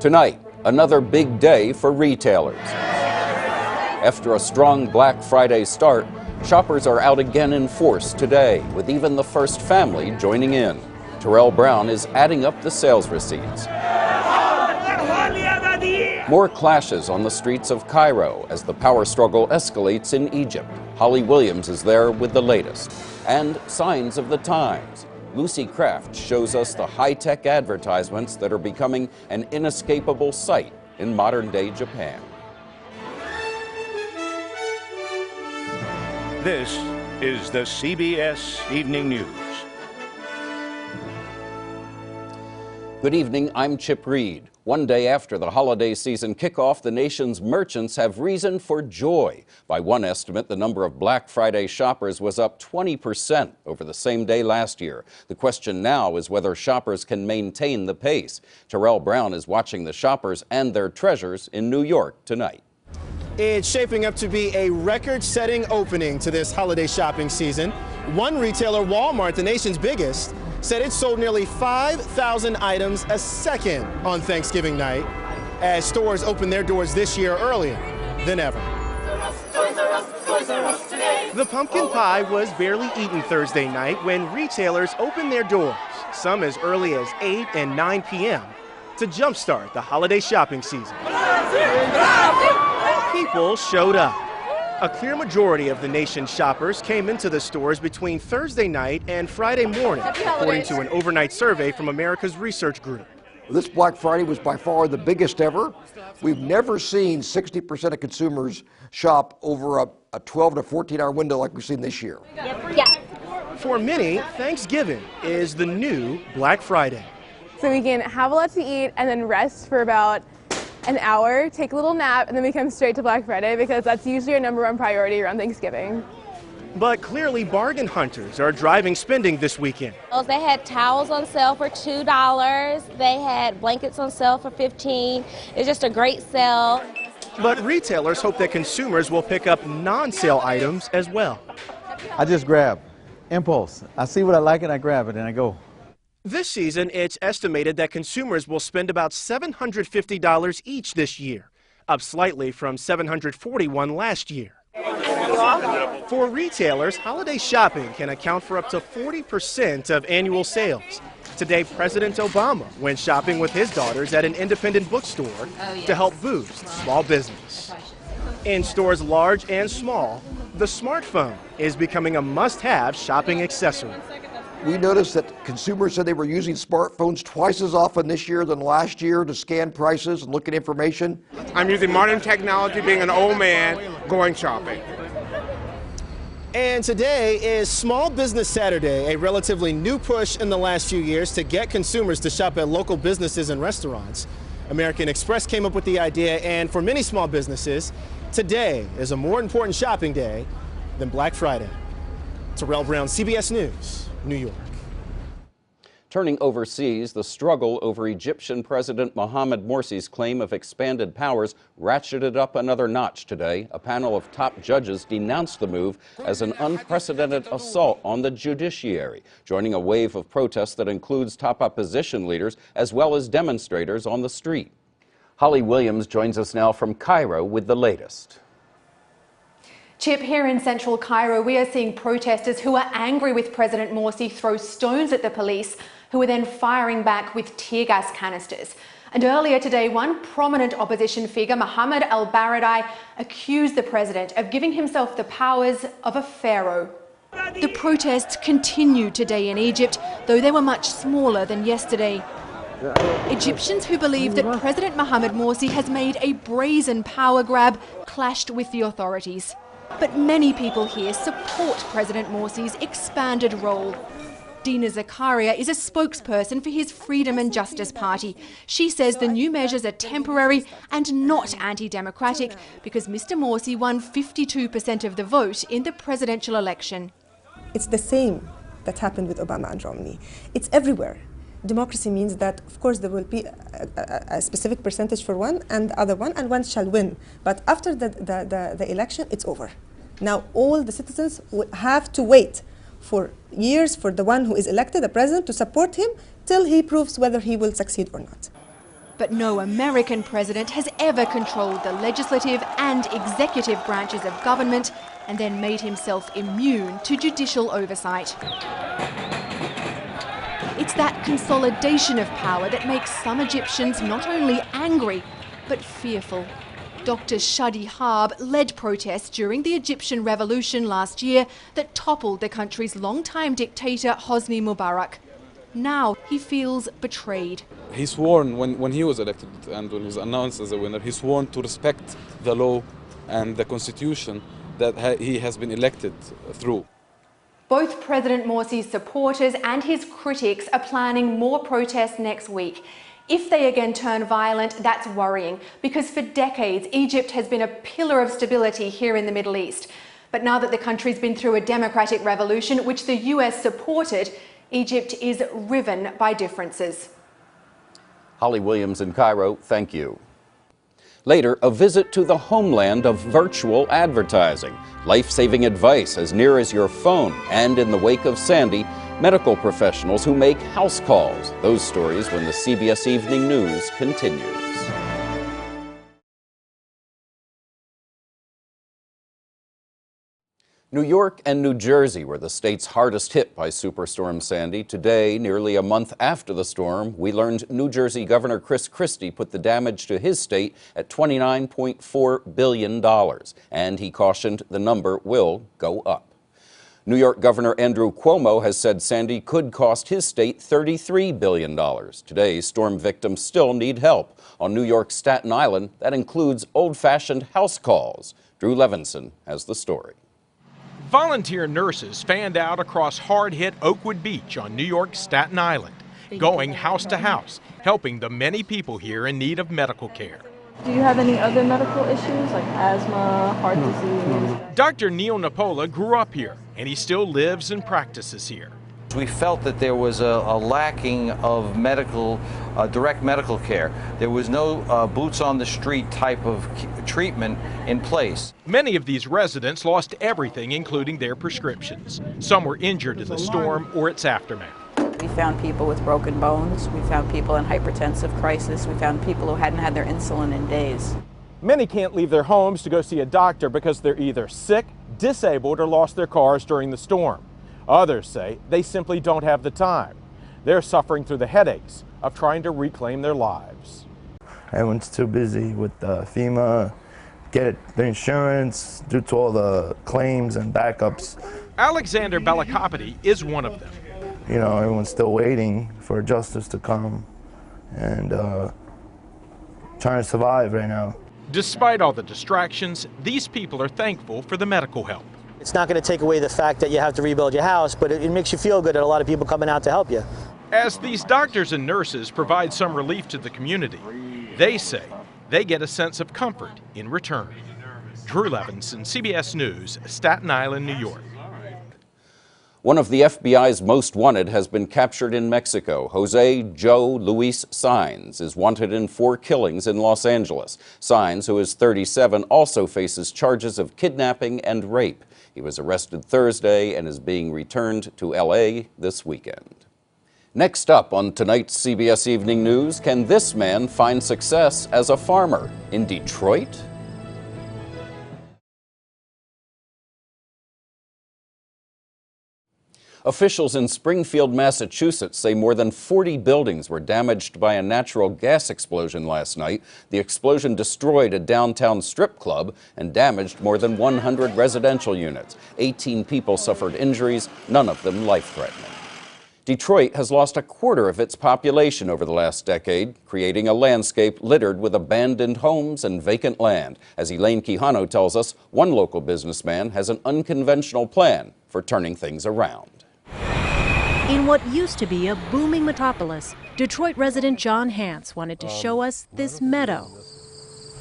Tonight, another big day for retailers. After a strong Black Friday start, shoppers are out again in force today, with even the first family joining in. Terrell Brown is adding up the sales receipts. More clashes on the streets of Cairo as the power struggle escalates in Egypt. Holly Williams is there with the latest. And signs of the times. Lucy Kraft shows us the high-tech advertisements that are becoming an inescapable sight in modern-day Japan. This is the CBS Evening News. Good evening, I'm Chip Reed. One day after the holiday season kickoff, the nation's merchants have reason for joy. By one estimate, the number of Black Friday shoppers was up 20% over the same day last year. The question now is whether shoppers can maintain the pace. Terrell Brown is watching the shoppers and their treasures in New York tonight. It's shaping up to be a record-setting opening to this holiday shopping season. One retailer, Walmart, the nation's biggest, said it sold nearly 5,000 items a second on Thanksgiving night as stores opened their doors this year earlier than ever. The pumpkin pie was barely eaten Thursday night when retailers opened their doors, some as early as 8 and 9 p.m., to jumpstart the holiday shopping season. People showed up. A clear majority of the nation's shoppers came into the stores between Thursday night and Friday morning, according to an overnight survey from America's Research Group. This Black Friday was by far the biggest ever. We've never seen 60% of consumers shop over a 12 to 14-hour window like we've seen this year. For many, Thanksgiving is the new Black Friday. So we can have a lot to eat and then rest for about an hour, take a little nap, and then we come straight to Black Friday because that's usually our #1 priority around Thanksgiving. But clearly bargain hunters are driving spending this weekend. They had towels on sale for $2. They had blankets on sale for $15. It's just a great sale. But retailers hope that consumers will pick up non-sale items as well. I just grab, impulse. I see what I like and I grab it and I go. This season, it's estimated that consumers will spend about $750 each this year, up slightly from $741 last year. For retailers, holiday shopping can account for up to 40% of annual sales. Today, President Obama went shopping with his daughters at an independent bookstore to help boost small business. In stores large and small, the smartphone is becoming a must-have shopping accessory. We noticed that consumers said they were using smartphones twice as often this year than last year to scan prices and look at information. I'm using modern technology, being an old man, going shopping. And today is Small Business Saturday, a relatively new push in the last few years to get consumers to shop at local businesses and restaurants. American Express came up with the idea, and for many small businesses, today is a more important shopping day than Black Friday. Terrell Brown, CBS News, New York. Turning overseas, the struggle over Egyptian President Mohamed Morsi's claim of expanded powers ratcheted up another notch today. A panel of top judges denounced the move as an unprecedented assault on the judiciary, joining a wave of protests that includes top opposition leaders as well as demonstrators on the street. Holly Williams joins us now from Cairo with the latest. Chip, here in central Cairo, we are seeing protesters who are angry with President Morsi throw stones at the police, who are then firing back with tear gas canisters. And earlier today, one prominent opposition figure, Mohammed al-Baradei, accused the president of giving himself the powers of a pharaoh. The protests continue today in Egypt, though they were much smaller than yesterday. Egyptians who believe that President Mohamed Morsi has made a brazen power grab clashed with the authorities. But many people here support President Morsi's expanded role. Dina Zakaria is a spokesperson for his Freedom and Justice Party. She says the new measures are temporary and not anti-democratic because Mr. Morsi won 52% of the vote in the presidential election. It's the same that happened with Obama and Romney. It's everywhere. Democracy means that, of course, there will be a specific percentage for one and the other one, and one shall win. But after the election, it's over. Now all the citizens will have to wait for years for the one who is elected, the president, to support him till he proves whether he will succeed or not. But no American president has ever controlled the legislative and executive branches of government and then made himself immune to judicial oversight. It's that consolidation of power that makes some Egyptians not only angry, but fearful. Dr. Shadi Harb led protests during the Egyptian revolution last year that toppled the country's longtime dictator Hosni Mubarak. Now he feels betrayed. He sworn when he was elected and when he was announced as a winner, he sworn to respect the law and the constitution that he has been elected through. Both President Morsi's supporters and his critics are planning more protests next week. If they again turn violent, that's worrying, because for decades Egypt has been a pillar of stability here in the Middle East. But now that the country's been through a democratic revolution, which the US supported, Egypt is riven by differences. Holly Williams in Cairo, thank you. Later, a visit to the homeland of virtual advertising. Life-saving advice as near as your phone. And in the wake of Sandy, medical professionals who make house calls. Those stories when the CBS Evening News continues. New York and New Jersey were the states hardest hit by Superstorm Sandy. Today, nearly a month after the storm, we learned New Jersey Governor Chris Christie put the damage to his state at $29.4 billion, and he cautioned the number will go up. New York Governor Andrew Cuomo has said Sandy could cost his state $33 billion. Today, storm victims still need help. On New York's Staten Island, that includes old-fashioned house calls. Drew Levinson has the story. Volunteer nurses fanned out across hard-hit Oakwood Beach on New York's Staten Island, going house to house, helping the many people here in need of medical care. Do you have any other medical issues like asthma, heart disease? Dr. Neil Napola grew up here, and he still lives and practices here. We felt that there was a lacking of direct medical care. There was no boots on the street type of treatment in place. Many of these residents lost everything, including their prescriptions. Some were injured in the storm or its aftermath. We found people with broken bones. We found people in hypertensive crisis. We found people who hadn't had their insulin in days. Many can't leave their homes to go see a doctor because they're either sick, disabled, or lost their cars during the storm. Others say they simply don't have the time. They're suffering through the headaches of trying to reclaim their lives. Everyone's too busy with FEMA, get the insurance due to all the claims and backups. Alexander Bellicopity is one of them. You know, everyone's still waiting for justice to come and trying to survive right now. Despite all the distractions, these people are thankful for the medical help. It's not going to take away the fact that you have to rebuild your house, but it makes you feel good that a lot of people coming out to help you. As these doctors and nurses provide some relief to the community, they say they get a sense of comfort in return. Drew Levinson, CBS News, Staten Island, New York. One of the FBI's most wanted has been captured in Mexico. Jose Joe Luis Saenz is wanted in 4 killings in Los Angeles. Saenz, who is 37, also faces charges of kidnapping and rape. He was arrested Thursday and is being returned to L.A. this weekend. Next up on tonight's CBS Evening News, can this man find success as a farmer in Detroit? Officials in Springfield, Massachusetts say more than 40 buildings were damaged by a natural gas explosion last night. The explosion destroyed a downtown strip club and damaged more than 100 residential units. 18 people suffered injuries, none of them life-threatening. Detroit has lost a quarter of its population over the last decade, creating a landscape littered with abandoned homes and vacant land. As Elaine Quijano tells us, one local businessman has an unconventional plan for turning things around. In what used to be a booming metropolis, Detroit resident John Hance wanted to show us this meadow.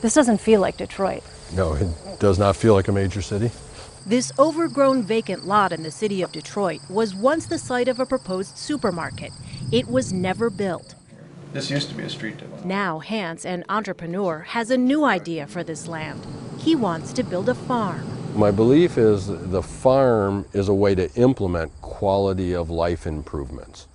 This doesn't feel like Detroit. No, it does not feel like a major city. This overgrown vacant lot in the city of Detroit was once the site of a proposed supermarket. It was never built. This used to be a street development. Now Hance, an entrepreneur, has a new idea for this land. He wants to build a farm. My belief is the farm is a way to implement quality of life improvements.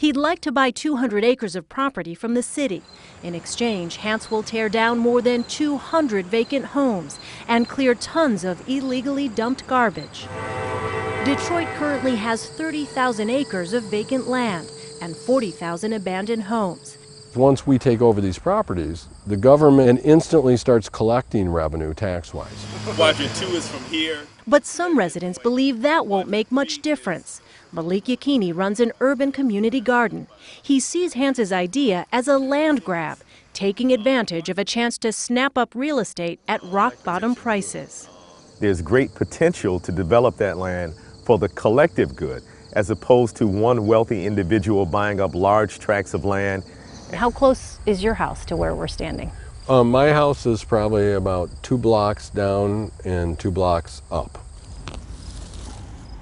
He'd like to buy 200 acres of property from the city. In exchange, Hance will tear down more than 200 vacant homes and clear tons of illegally dumped garbage. Detroit currently has 30,000 acres of vacant land and 40,000 abandoned homes. Once we take over these properties, the government instantly starts collecting revenue tax-wise. Quadrant 2 is from here. But some residents believe that won't make much difference. Malik Yakini runs an urban community garden. He sees Hance's idea as a land grab, taking advantage of a chance to snap up real estate at rock-bottom prices. There's great potential to develop that land for the collective good, as opposed to one wealthy individual buying up large tracts of land. How close is your house to where we're standing? My house is probably about 2 blocks down and 2 blocks up.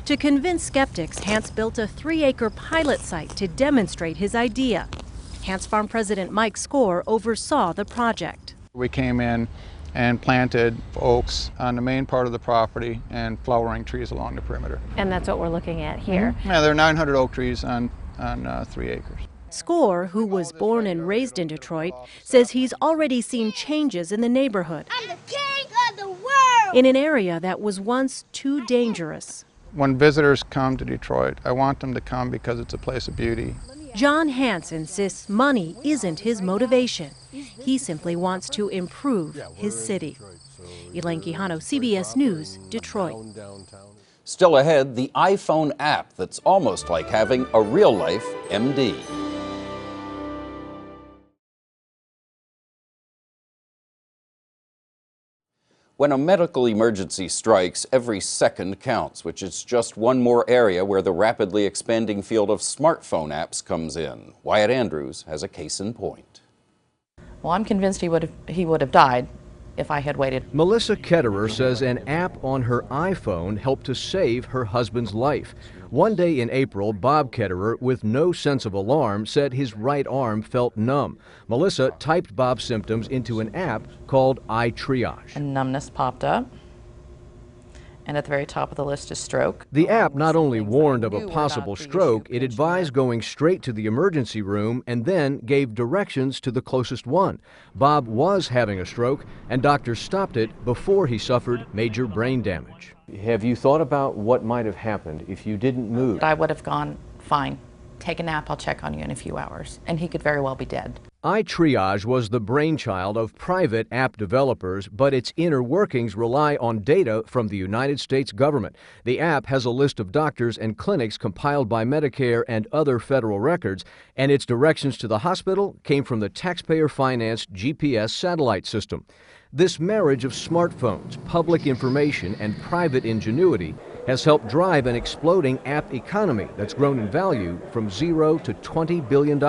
To convince skeptics, Hance built a 3-acre pilot site to demonstrate his idea. Hance Farm President Mike Score oversaw the project. We came in and planted oaks on the main part of the property and flowering trees along the perimeter. And that's what we're looking at here. Yeah, there are 900 oak trees on 3 acres. Score, who was born and raised in Detroit, says he's already seen changes in the neighborhood. I'm the king of the world! In an area that was once too dangerous. When visitors come to Detroit, I want them to come because it's a place of beauty. John Hance insists money isn't his motivation. He simply wants to improve his city. Elaine Quijano, CBS News, Detroit. Still ahead, the iPhone app that's almost like having a real-life MD. When a medical emergency strikes, every second counts, which is just one more area where the rapidly expanding field of smartphone apps comes in. Wyatt Andrews has a case in point. Well, I'm convinced he would have died if I had waited. Melissa Ketterer says an app on her iPhone helped to save her husband's life. One day in April, Bob Ketterer, with no sense of alarm, said his right arm felt numb. Melissa typed Bob's symptoms into an app called iTriage. And numbness popped up. And at the very top of the list is stroke. The app not only warned of a possible stroke, it advised going straight to the emergency room and then gave directions to the closest one. Bob was having a stroke, and doctors stopped it before he suffered major brain damage. Have you thought about what might have happened if you didn't move? I would have gone, fine, take a nap, I'll check on you in a few hours. And he could very well be dead. iTriage was the brainchild of private app developers, but its inner workings rely on data from the United States government. The app has a list of doctors and clinics compiled by Medicare and other federal records, and its directions to the hospital came from the taxpayer-financed GPS satellite system. This marriage of smartphones, public information, and private ingenuity has helped drive an exploding app economy that's grown in value from $0 to $20 billion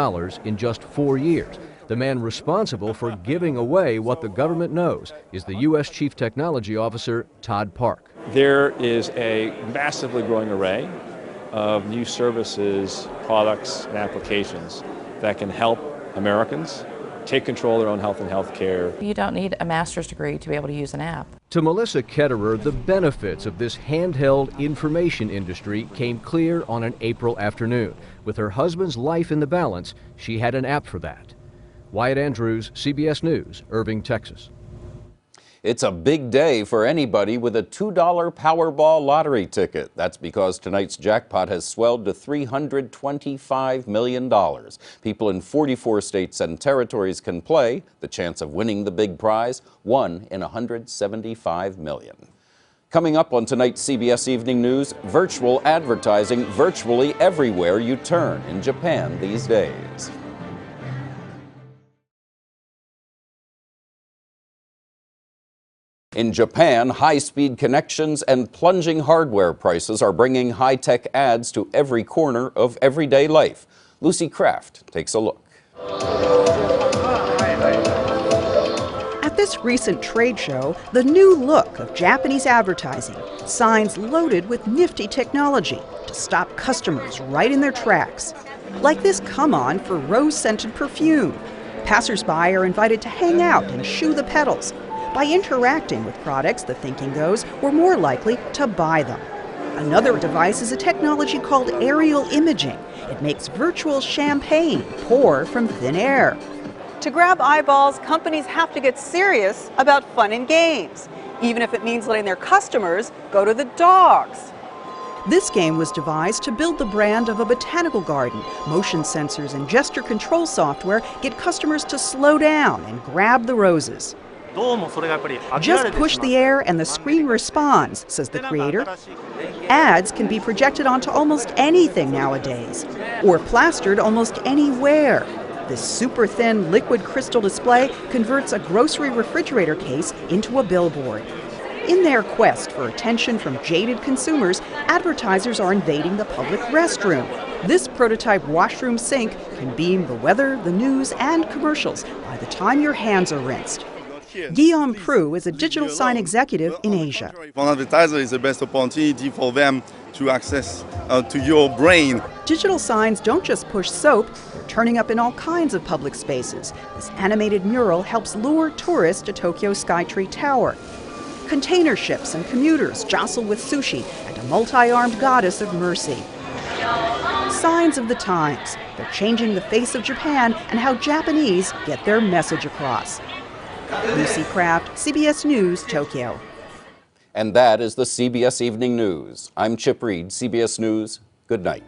in just 4 years. The man responsible for giving away what the government knows is the U.S. Chief Technology Officer, Todd Park. There is a massively growing array of new services, products, and applications that can help Americans take control of their own health and health care. You don't need a master's degree to be able to use an app. To Melissa Ketterer, the benefits of this handheld information industry came clear on an April afternoon. With her husband's life in the balance, she had an app for that. Wyatt Andrews, CBS News, Irving, Texas. It's a big day for anybody with a $2 Powerball lottery ticket. That's because tonight's jackpot has swelled to $325 million. People in 44 states and territories can play. The chance of winning the big prize, 1 in 175 million. Coming up on tonight's CBS Evening News, virtual advertising virtually everywhere you turn in Japan these days. In Japan, high-speed connections and plunging hardware prices are bringing high-tech ads to every corner of everyday life. Lucy Kraft takes a look. At this recent trade show, the new look of Japanese advertising, signs loaded with nifty technology to stop customers right in their tracks. Like this come-on for rose-scented perfume. Passers-by are invited to hang out and chew the petals. By interacting with products, the thinking goes, we're more likely to buy them. Another device is a technology called aerial imaging. It makes virtual champagne pour from thin air. To grab eyeballs, companies have to get serious about fun and games, even if it means letting their customers go to the dogs. This game was devised to build the brand of a botanical garden. Motion sensors and gesture control software get customers to slow down and grab the roses. Just push the air and the screen responds, says the creator. Ads can be projected onto almost anything nowadays, or plastered almost anywhere. This super thin liquid crystal display converts a grocery refrigerator case into a billboard. In their quest for attention from jaded consumers, advertisers are invading the public restroom. This prototype washroom sink can beam the weather, the news, and commercials by the time your hands are rinsed. Guillaume Prou is a digital sign executive in Asia. For an advertiser, it's the best opportunity for them to access to your brain. Digital signs don't just push soap, they're turning up in all kinds of public spaces. This animated mural helps lure tourists to Tokyo's Skytree Tower. Container ships and commuters jostle with sushi and a multi-armed goddess of mercy. Signs of the times. They're changing the face of Japan and how Japanese get their message across. Lucy Kraft, CBS News, Tokyo. And that is the CBS Evening News. I'm Chip Reed, CBS News. Good night.